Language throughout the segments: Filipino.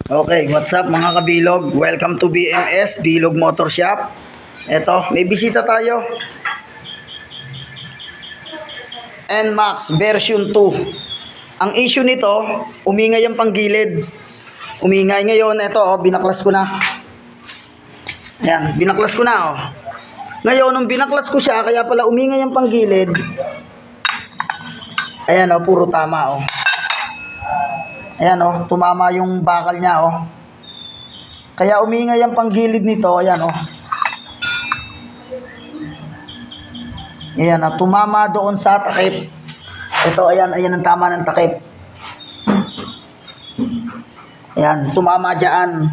Okay, what's up mga kabilog? Welcome to BMS, Bilog Motor Shop. Eto, may bisita tayo. NMAX version 2. Ang issue nito, umingay ang panggilid. Umingay ngayon, eto, binaklas ko na. Ayan, binaklas ko na, oh. Ngayon, nung binaklas ko siya, kaya pala umingay ang panggilid. Ayan, oh, puro tama, oh. Ayan, oh, tumama yung bakal niya, oh. Kaya umingay ang panggilid nito, ayan, oh. Ayan, oh, tumama doon sa takip. Ito, ayan, ayan ang tama ng takip. Ayan, tumama dyan.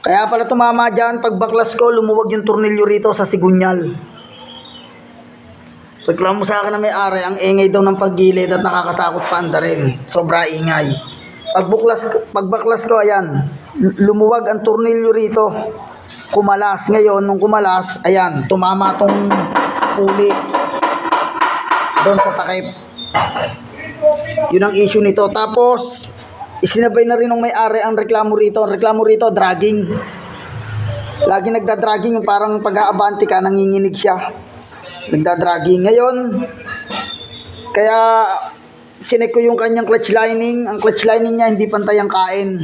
Kaya pala tumama dyan, pag baklas ko, lumuwag yung tornilyo rito sa sigunyal. Reklamo sa akin na may-ari, ang ingay daw ng paggilid at nakakatakot pa anda rin. Sobra ingay. Pagbaklas ko, ayan, lumuwag ang tornilyo rito. Kumalas. Ngayon, nung kumalas, ayan, tumama tong puli doon sa takip. Yun ang issue nito. Tapos, isinabay na rin ng may-ari ang reklamo rito. Ang reklamo rito, dragging. Lagi nagda-dragging, yung parang pag-aabanti ka, nanginginig siya. Nagda-dragging. Ngayon, kaya chinek ko yung kanyang clutch lining. Ang clutch lining niya hindi pantay ang kain.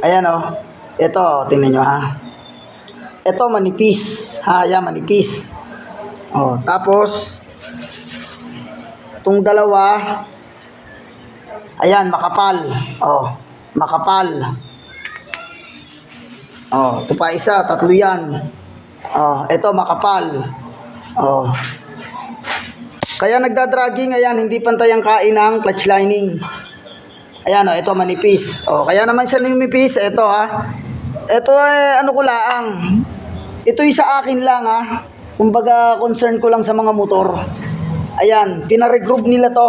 Ayan, oh. Ito, tingnan nyo, ha. Ito manipis. Ha, yan, manipis. Oh, tapos itong dalawa, ayan, makapal. Oh, makapal. Oh, ito pa isa, tatlo yan. Oh, ito makapal. Oh. Kaya nagda-dragging, ayan, hindi pantay ang kain ng clutch lining. Ayan, oh, ito manipis. Oh, kaya naman siya nimipis, ito, ha. Ito ano ko lang. Ito sa akin lang, ha. Kumbaga, concern ko lang sa mga motor. Ayan, pina-regroove nila to.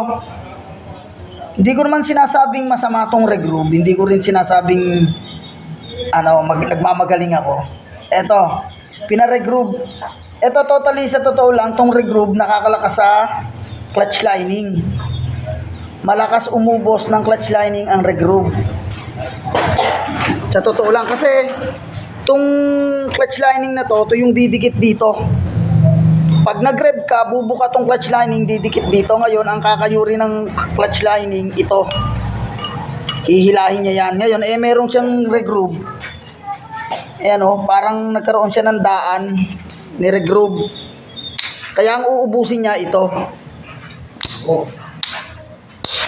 Hindi ko naman sinasabing masama tong regroove. Hindi ko rin sinasabing nagmamagaling ako. Ito, pina-regroove. Ito totally sa totoo lang, tong regroove nakakalakas sa clutch lining. Malakas umubos ng clutch lining ang regroove. Sa totoo lang kasi tong clutch lining na to yung didikit dito. Pag nag-rev ka, bubuka tong clutch lining, didikit dito. Ngayon, ang kakayuri ng clutch lining, ito. Hihilahin niya yan. Ngayon, meron siyang regroove. Ayan, oh, parang nagkaroon siya ng daan ni regroove. Kaya ang uubusin niya ito. Oh.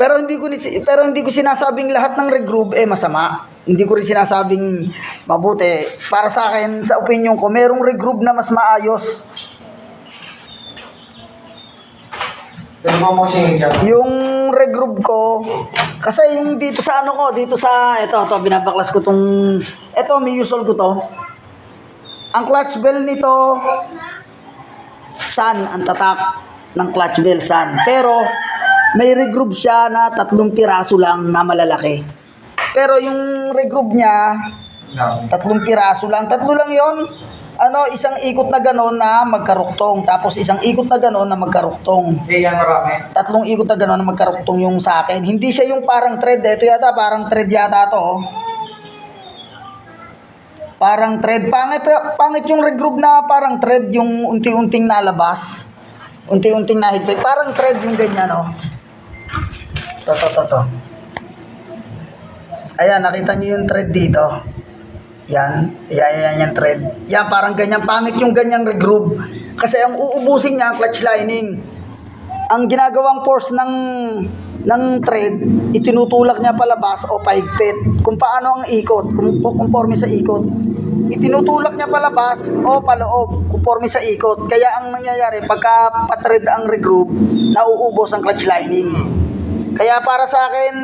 Pero hindi ko sinasabing lahat ng regroove masama. Hindi ko rin sinasabing mabuti. Para sa akin, sa opinion ko, merong regroove na mas maayos. Yung regroove ko, kasi yung dito sa dito sa, ito, binabaklas ko tong, ito, may usol ko to. Ang clutch bell nito, Sun, ang tatak ng clutch bell, Sun. Pero, may regroove siya na 3 piraso lang na malalaki. Pero yung regroove niya, 3 piraso lang. 3 lang yon. Isang ikot na gano'n na magkaruktong. Tapos isang ikot na gano'n na magkaruktong. Yan marami. 3 ikot na gano'n na magkaruktong yung sa akin. Hindi siya yung parang thread. Ito yata, parang thread yata to. Oh. Parang thread. Pangit yung regroove na parang thread, yung unti-unting nalabas. Unti-unting nahigpit. Parang thread yung ganyan, oh. To. Ayan, nakita niyo yung thread dito. Yan yung thread. Yan, parang ganyan. Pangit yung ganyang regroove. Kasi ang uubusin niya, ang clutch lining. Ang ginagawang force ng thread, itinutulak niya palabas o pahigpit. Kung paano ang ikot, conforme sa ikot. Itinutulak niya palabas o paloob, conforme sa ikot. Kaya ang nangyayari, pagka pa-thread ang regroove, nauubos ang clutch lining. Kaya para sa akin,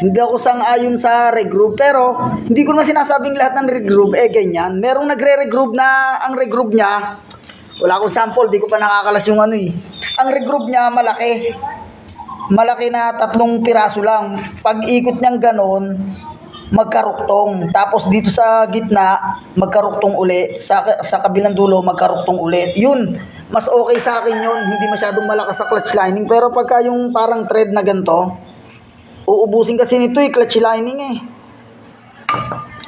hindi ako sang-ayon sa regroove, pero hindi ko naman sinasabing lahat ng regroove ganyan. Merong nagre-regroove na ang regroove niya, wala akong sample, di ko pa nakakalas yung Ang regroove niya malaki. Malaki na 3 piraso lang. Pag ikot niyang ganon, magkaruktong. Tapos dito sa gitna, magkaruktong uli. Sa kabilang dulo, magkaruktong uli. Yun, mas okay sa akin yun. Hindi masyadong malakas sa clutch lining. Pero pagka yung parang thread na ganito, Uubusin kasi nito clutch lining eh.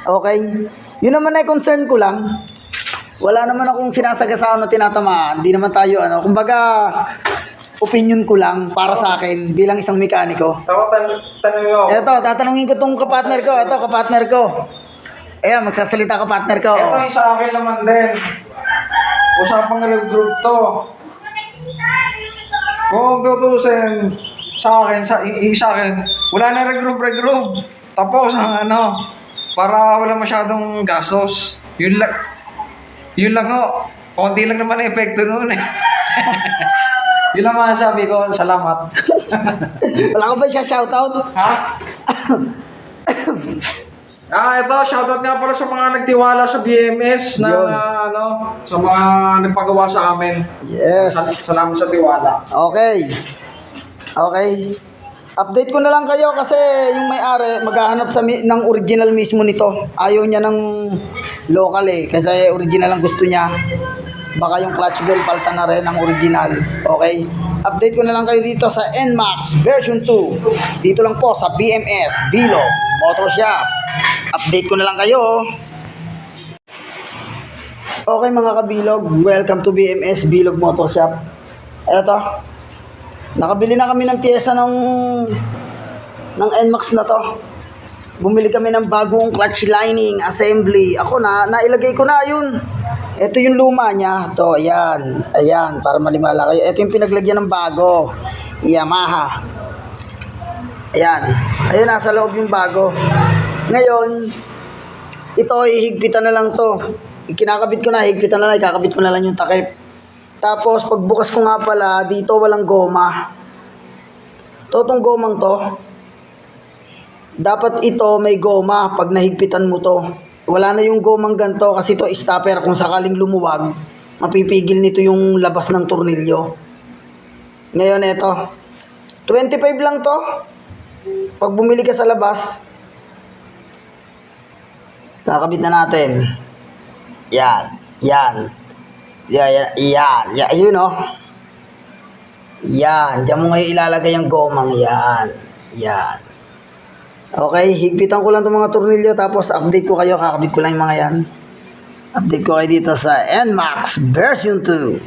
Okay. Yun naman ay concern ko lang. Wala naman akong sinasagasaan na tinatamaan. Hindi naman tayo kumbaga, opinion ko lang para sa akin bilang isang mekaniko. Ako, tanongin ko. Eto, tatanungin ko tong kapatner ko. Eto, kapatner ko. Ayan, magsasalita kapatner ko. Ito yung sa akin naman din. Usapang group to. Kung tutusin sa akin, sa akin, wala na regroup. Tapos ang para wala masyadong gastos. Yun lang ho. Konti lang naman ang epekto noon eh. Yun lang masasabi ko. Salamat. Wala ka ba siya shoutout? Ha? Ito, shoutout nga pala sa mga nagtiwala sa BMS na Yun. sa mga nagpagawa sa amin. Yes. Salamat sa tiwala. Okay. Update ko na lang kayo kasi yung may-ari maghahanap ng original mismo nito. Ayaw niya ng local eh kasi original ang gusto niya. Baka yung clutch bell palta na rin ang original. Okay? Update ko na lang kayo dito sa NMAX version 2. Dito lang po sa BMS Bilog Motor Shop. Update ko na lang kayo. Okay mga kabilog, welcome to BMS Bilog Motor Shop. Eto. Nakabili na kami ng pyesa ng NMAX na to. Bumili kami ng bagong clutch lining assembly. Ako nailagay ko na yun. Ito yung luma niya. To, ayan. Ayan, para malimala kayo. Ito yung pinaglagyan ng bago. Yamaha. Ayan. Ayun, nasa loob yung bago. Ngayon, ito, ihigpitan na lang to. Kinakabit ko na, higpitan na lang. Ikakabit ko na lang yung takip. Tapos, pagbukas ko nga pala, dito walang goma. Totong gomang to, dapat ito may goma pag nahigpitan mo to. Wala na yung gomang ganto kasi to stopper. Kung sakaling lumuwag, mapipigil nito yung labas ng tornilyo. Ngayon, ito. 25 lang to. Pag bumili ka sa labas, kakabit na natin. Yan. Yan, ayun oh. Yan, diyan mo ngayon ilalagay ang gomang yan. Okay, higpitan ko lang itong mga tornilyo tapos update ko kayo, kakabit ko lang yung mga yan. Update ko kayo dito sa NMAX version 2.